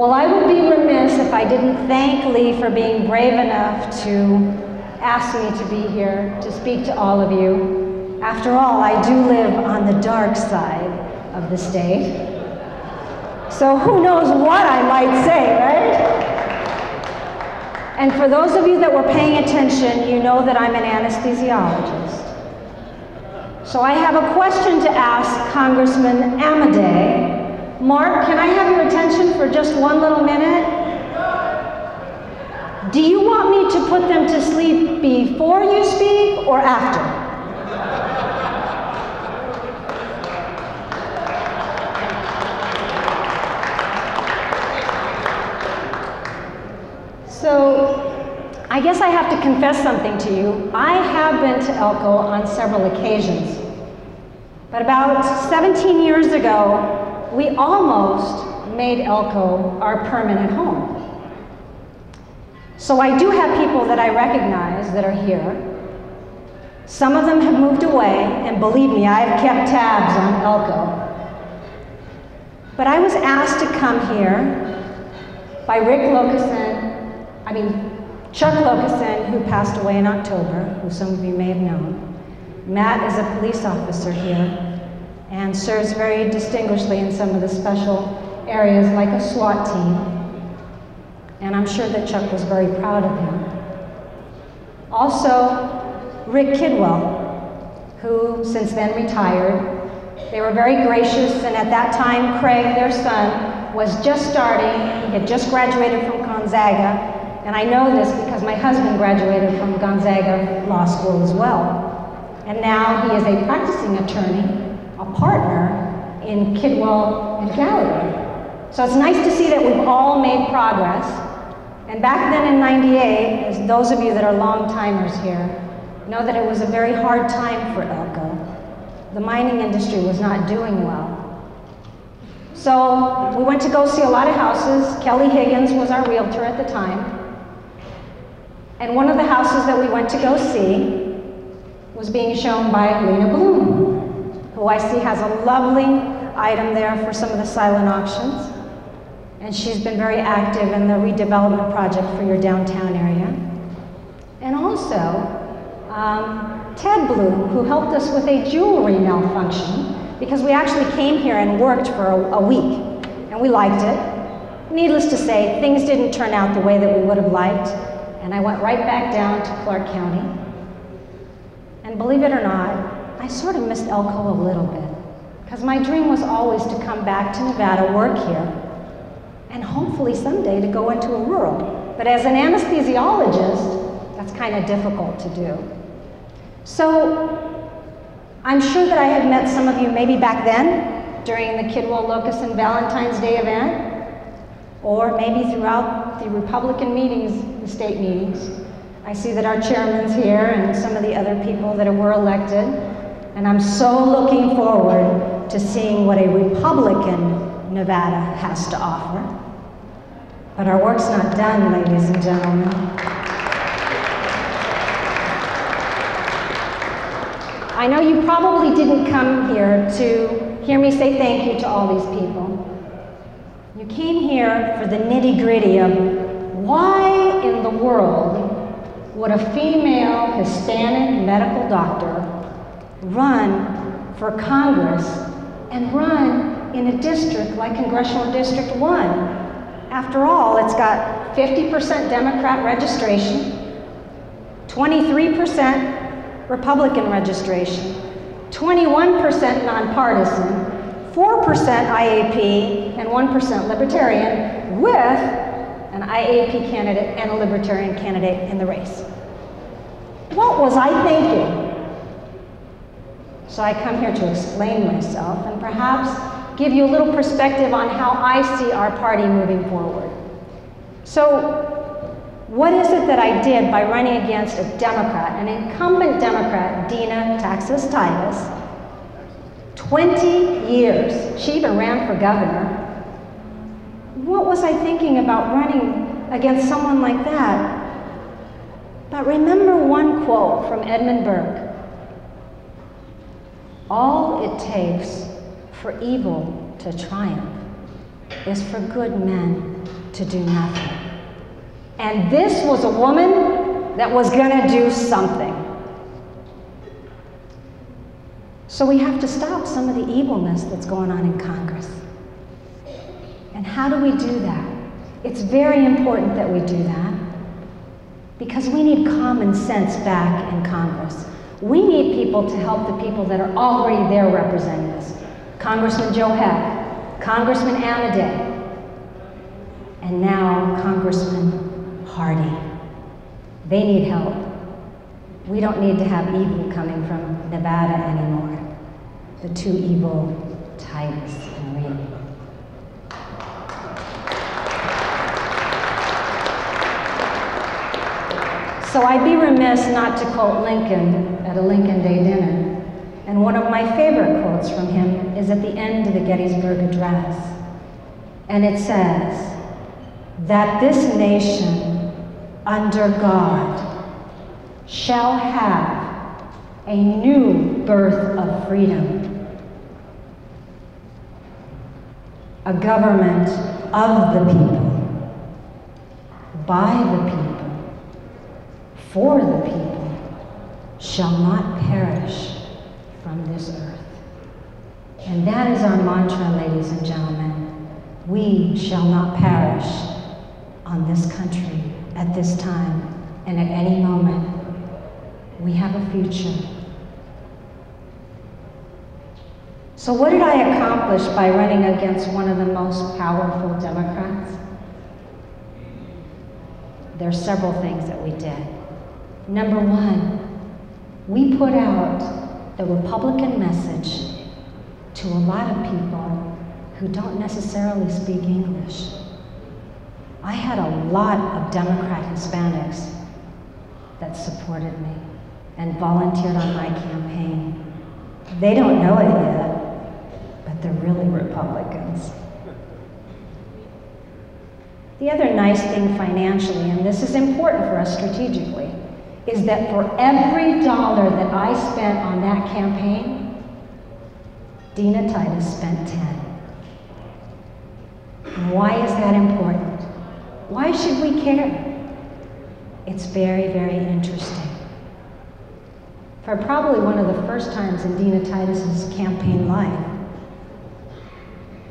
Well, I would be remiss if I didn't thank Lee for being brave enough to ask me to be here to speak to all of you. After all, I do live on the dark side of the state. So who knows what I might say, right? And for those of you that were paying attention, you know that I'm an anesthesiologist. So I have a question to ask Congressman Amadei. Mark, can I have your attention for just one little minute? Do you want me to put them to sleep before you speak or after? So, I guess I have to confess something to you. I have been to Elko on several occasions. But about 17 years ago, we almost made Elko our permanent home. So I do have people that I recognize that are here. Some of them have moved away, and believe me, I've kept tabs on Elko. But I was asked to come here by Chuck Locuson, who passed away in October, who some of you may have known. Matt is a police officer here and serves very distinguishedly in some of the special areas like a SWAT team. And I'm sure that Chuck was very proud of him. Also, Rick Kidwell, who since then retired. They were very gracious, and at that time, Craig, their son, was just starting. He had just graduated from Gonzaga, and I know this because my husband graduated from Gonzaga Law School as well. And now he is a practicing attorney, a partner in Kidwell and Gallagher. So it's nice to see that we've all made progress. And back then in '98, as those of you that are long-timers here know that it was a very hard time for Elko. The mining industry was not doing well. So we went to go see a lot of houses. Kelly Higgins was our realtor at the time. And one of the houses that we went to go see was being shown by Lena Bloom, who I see has a lovely item there for some of the silent auctions. And she's been very active in the redevelopment project for your downtown area. And also, Ted Bloom, who helped us with a jewelry malfunction, because we actually came here and worked for a week, and we liked it. Needless to say, things didn't turn out the way that we would have liked, and I went right back down to Clark County. And believe it or not, I sort of missed Elko a little bit, because my dream was always to come back to Nevada, work here, and hopefully someday to go into a rural. But as an anesthesiologist, that's kind of difficult to do. So I'm sure that I had met some of you maybe back then during the Kidwell Locuson Valentine's Day event, or maybe throughout the Republican meetings, the state meetings. I see that our chairman's here and some of the other people that were elected, and I'm so looking forward to seeing what a Republican Nevada has to offer. But our work's not done, ladies and gentlemen. I know you probably didn't come here to hear me say thank you to all these people. You came here for the nitty-gritty of why in the world would a female Hispanic medical doctor run for Congress and run in a district like Congressional District 1. After all, it's got 50% Democrat registration, 23% Republican registration, 21% nonpartisan, 4% IAP, and 1% Libertarian, with an IAP candidate and a Libertarian candidate in the race. What was I thinking? So I come here to explain myself and perhaps give you a little perspective on how I see our party moving forward. So what is it that I did by running against a Democrat, an incumbent Democrat, Dina Taxis-Titus? 20 years. She even ran for governor. What was I thinking about running against someone like that? But remember one quote from Edmund Burke. All it takes for evil to triumph is for good men to do nothing. And this was a woman that was gonna do something. So we have to stop some of the evilness that's going on in Congress. And how do we do that? It's very important that we do that because we need common sense back in Congress. We need people to help the people that are already there representing us. Congressman Joe Heck, Congressman Annette, and now Congressman Hardy. They need help. We don't need to have evil coming from Nevada anymore. The two evil Titus and Reed. So I'd be remiss not to quote Lincoln at a Lincoln Day dinner. And one of my favorite quotes from him is at the end of the Gettysburg Address. And it says, that this nation under God shall have a new birth of freedom, a government of the people, by the people, for the people, shall not perish from this earth. And that is our mantra, ladies and gentlemen. We shall not perish on this country at this time and at any moment. We have a future. So what did I accomplish by running against one of the most powerful Democrats? There are several things that we did. Number one, we put out the Republican message to a lot of people who don't necessarily speak English. I had a lot of Democrat Hispanics that supported me and volunteered on my campaign. They don't know it yet, but they're really Republicans. The other nice thing financially, and this is important for us strategically, is that for every dollar that I spent on that campaign, Dina Titus spent 10. And why is that important? Why should we care? It's very, very interesting. For probably one of the first times in Dina Titus's campaign life,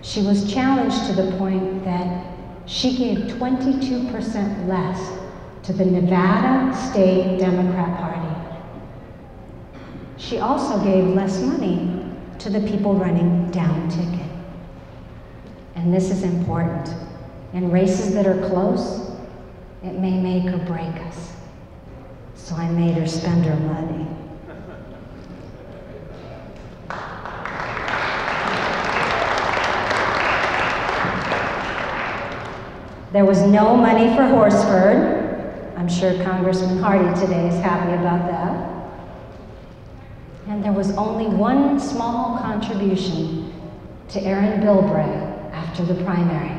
she was challenged to the point that she gave 22% less to the Nevada State Democrat Party. She also gave less money to the people running down ticket. And this is important. In races that are close, it may make or break us. So I made her spend her money. There was no money for Horsford. I'm sure Congressman Hardy today is happy about that. And there was only one small contribution to Erin Bilbray after the primary.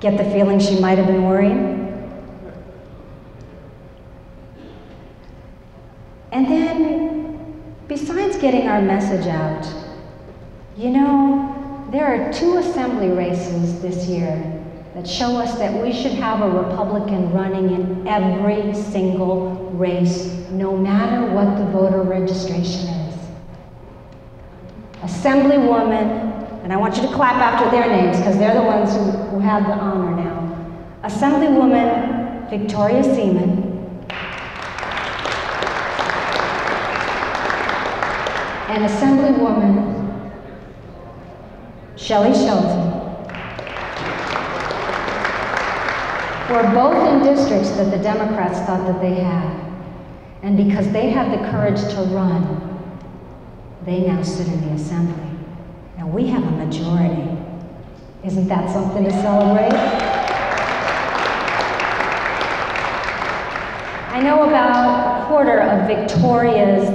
Get the feeling she might have been worried? And then, besides getting our message out, you know, there are 2 assembly races this year that show us that we should have a Republican running in every single race, no matter what the voter registration is. Assemblywoman, and I want you to clap after their names because they're the ones who have the honor now. Assemblywoman Victoria Seaman and Assemblywoman Shelley Shelton were both in districts that the Democrats thought that they had. And because they had the courage to run, they now sit in the Assembly. And we have a majority. Isn't that something to celebrate? I know about a quarter of Victoria's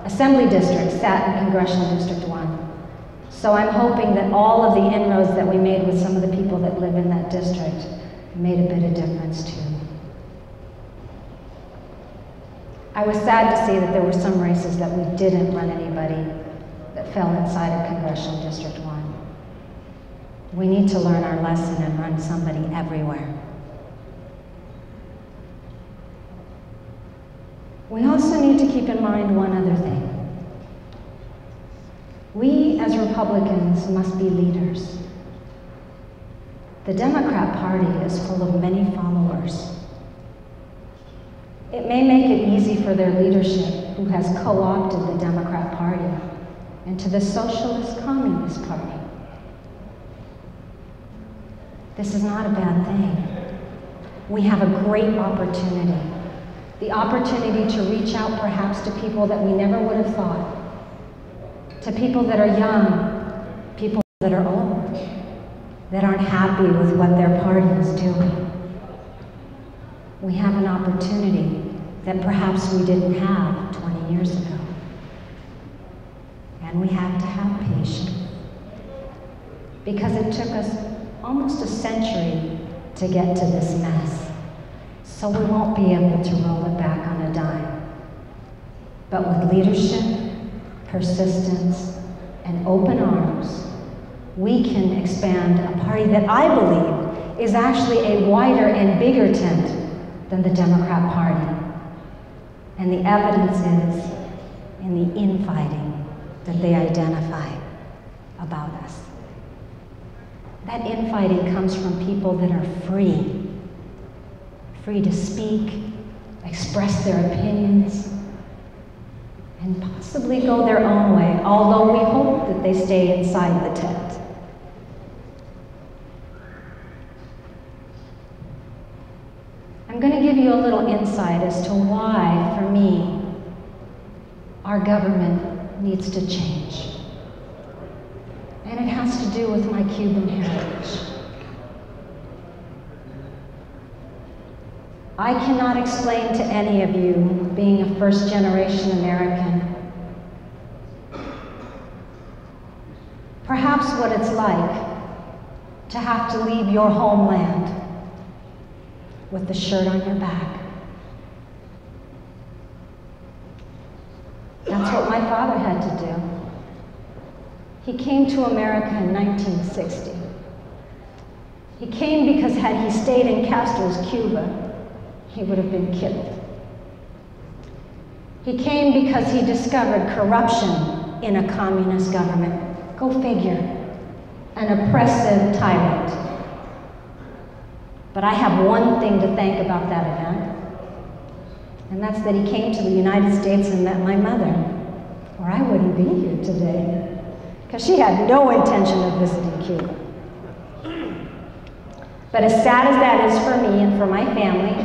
Assembly districts sat in Congressional District 1. So I'm hoping that all of the inroads that we made with some of the people that live in that district made a bit of difference too. I was sad to see that there were some races that we didn't run anybody that fell inside of Congressional District 1. We need to learn our lesson and run somebody everywhere. We also need to keep in mind one other thing. We as Republicans must be leaders. The Democrat Party is full of many followers. It may make it easy for their leadership, who has co-opted the Democrat Party into the Socialist Communist Party. This is not a bad thing. We have a great opportunity. The opportunity to reach out perhaps to people that we never would have thought. To people that are young, people that are old, that aren't happy with what their party is doing. We have an opportunity that perhaps we didn't have 20 years ago. And we have to have patience. Because it took us almost a century to get to this mess. So we won't be able to roll it back on a dime. But with leadership, persistence, and open arms, we can expand a party that I believe is actually a wider and bigger tent than the Democrat Party. And the evidence is in the infighting that they identify about us. That infighting comes from people that are free to speak, express their opinions, and possibly go their own way, although we hope that they stay inside the tent. I'm going to give you a little insight as to why, for me, our government needs to change. And it has to do with my Cuban heritage. I cannot explain to any of you, being a first-generation American, perhaps what it's like to have to leave your homeland with the shirt on your back. That's what my father had to do. He came to America in 1960. He came because had he stayed in Castro's Cuba, he would have been killed. He came because he discovered corruption in a communist government. Go figure, an oppressive tyrant. But I have one thing to thank about that event, and that's that he came to the United States and met my mother, or I wouldn't be here today, because she had no intention of visiting Cuba. But as sad as that is for me and for my family,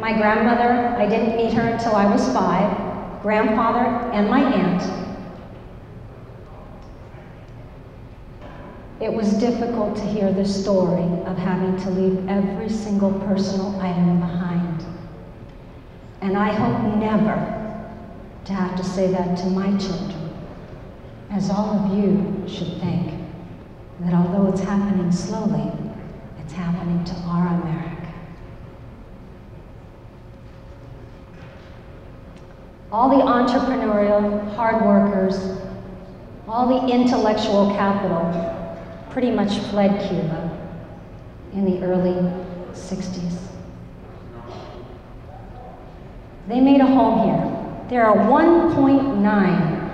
my grandmother, I didn't meet her until I was 5, grandfather, and my aunt. It was difficult to hear the story of having to leave every single personal item behind. And I hope never to have to say that to my children, as all of you should think that although it's happening slowly, it's happening to our America. All the entrepreneurial, hard workers, all the intellectual capital pretty much fled Cuba in the early 60s. They made a home here. There are 1.9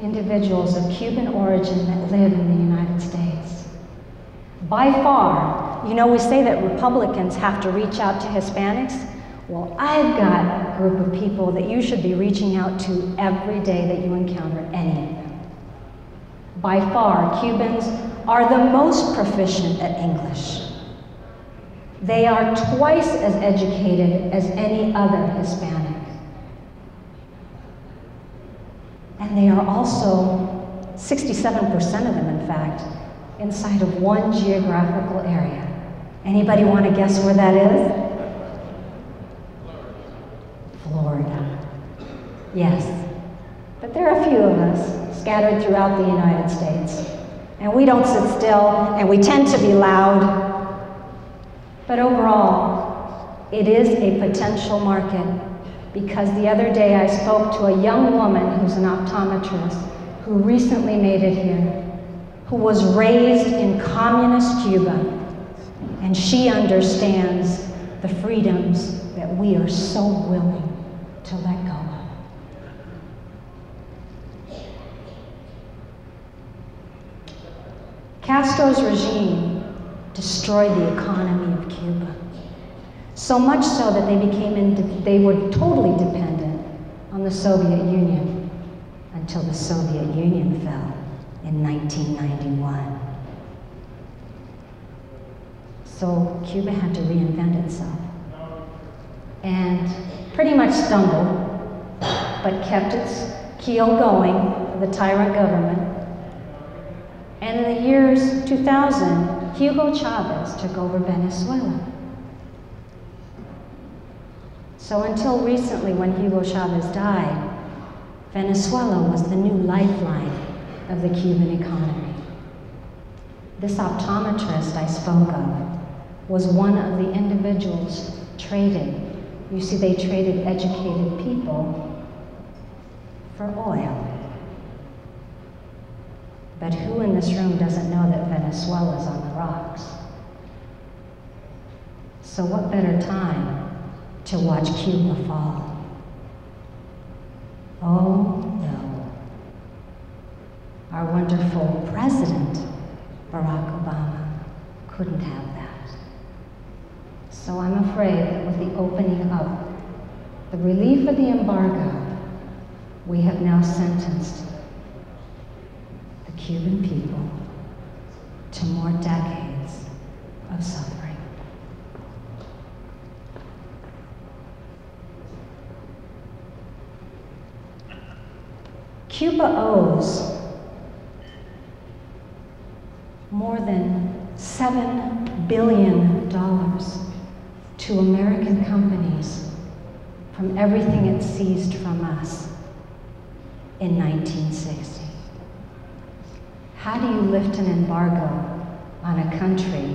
individuals of Cuban origin that live in the United States. By far, you know, we say that Republicans have to reach out to Hispanics. Well, I've got a group of people that you should be reaching out to every day that you encounter any of them. By far, Cubans are the most proficient at English. They are twice as educated as any other Hispanic. And they are also, 67% of them in fact, inside of one geographical area. Anybody want to guess where that is? Florida. Yes. But there are a few of us scattered throughout the United States. And we don't sit still, and we tend to be loud. But overall, it is a potential market, because the other day I spoke to a young woman who's an optometrist who recently made it here. who was raised in communist Cuba, and she understands the freedoms that we are so willing to let go of. Castro's regime destroyed the economy of Cuba, so much so that they were totally dependent on the Soviet Union until the Soviet Union fell in 1991. So Cuba had to reinvent itself and pretty much stumbled, but kept its keel going for the tyrant government. And in the years 2000, Hugo Chavez took over Venezuela. So until recently, when Hugo Chavez died, Venezuela was the new lifeline of the Cuban economy. This optometrist I spoke of was one of the individuals traded. You see, they traded educated people for oil. But who in this room doesn't know that Venezuela is on the rocks? So what better time to watch Cuba fall? Oh no. Our wonderful President, Barack Obama, couldn't have that. So I'm afraid that with the opening up, the relief of the embargo, we have now sentenced the Cuban people to more decades of suffering. Cuba owes more than $7 billion to American companies from everything it seized from us in 1960. How do you lift an embargo on a country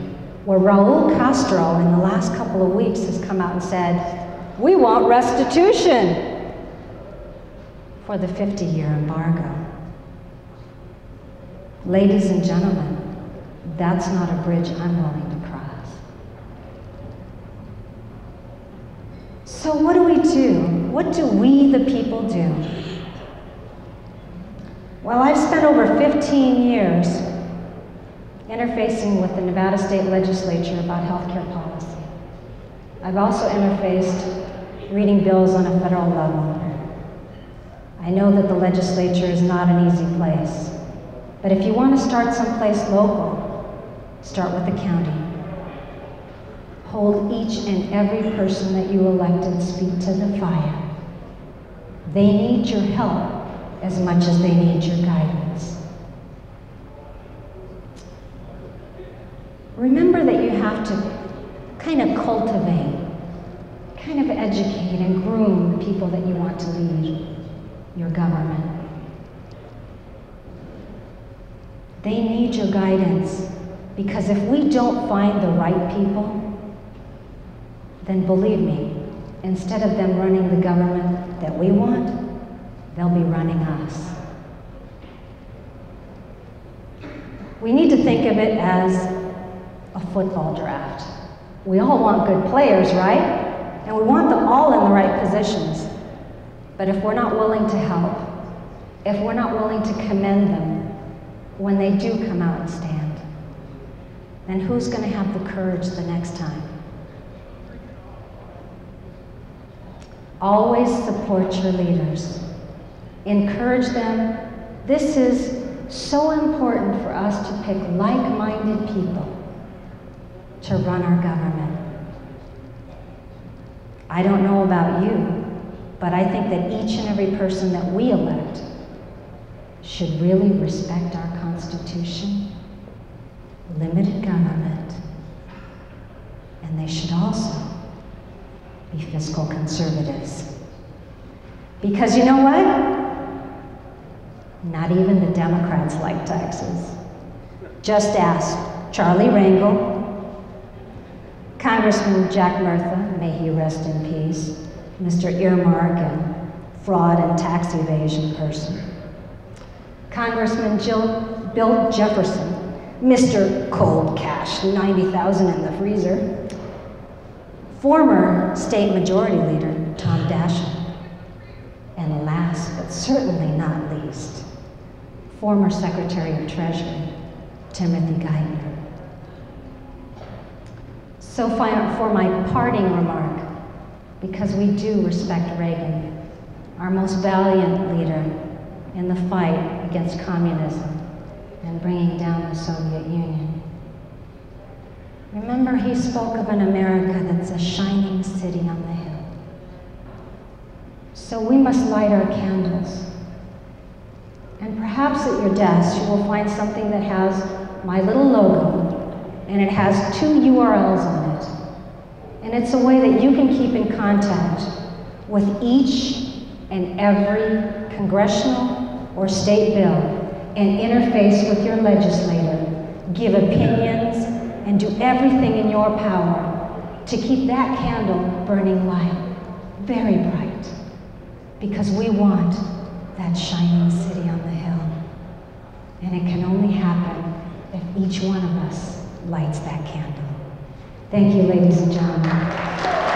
where Raul Castro in the last couple of weeks has come out and said, we want restitution for the 50-year embargo? Ladies and gentlemen, that's not a bridge I'm willing to cross. So what do we do? What do we, the people, do? Well, I've spent over 15 years interfacing with the Nevada State Legislature about healthcare policy. I've also interfaced reading bills on a federal level. I know that the legislature is not an easy place, but if you want to start someplace local, start with the county. Hold each and every person that you elected's feet to the fire. They need your help as much as they need your guidance. Remember that you have to kind of cultivate, kind of educate and groom the people that you want to lead your government. They need your guidance, because if we don't find the right people, then believe me, instead of them running the government that we want, they'll be running us. We need to think of it as a football draft. We all want good players, right? And we want them all in the right positions. But if we're not willing to help, if we're not willing to commend them when they do come out and stand, then who's going to have the courage the next time? Always support your leaders. Encourage them. This is so important for us to pick like-minded people to run our government. I don't know about you, but I think that each and every person that we elect should really respect our Constitution, limited government, and they should also be fiscal conservatives. Because you know what? Not even the Democrats like taxes. Just ask Charlie Rangel, Congressman Jack Murtha, may he rest in peace, Mr. Earmark and fraud and tax evasion person, Congressman Bill Jefferson, Mr. Cold Cash, 90,000 in the freezer, former state majority leader Tom Daschle, and last but certainly not least, former Secretary of Treasury Timothy Geithner. So for my parting remark, because we do respect Reagan, our most valiant leader in the fight against communism and bringing down the Soviet Union. Remember, he spoke of an America that's a shining city on the hill. So we must light our candles. And perhaps at your desk you will find something that has my little logo, and it has 2 URLs on it. And it's a way that you can keep in contact with each and every congressional or state bill and interface with your legislator, give opinions, and do everything in your power to keep that candle burning light, very bright, because we want that shining city on the hill. And it can only happen if each one of us lights that candle. Thank you, ladies and gentlemen.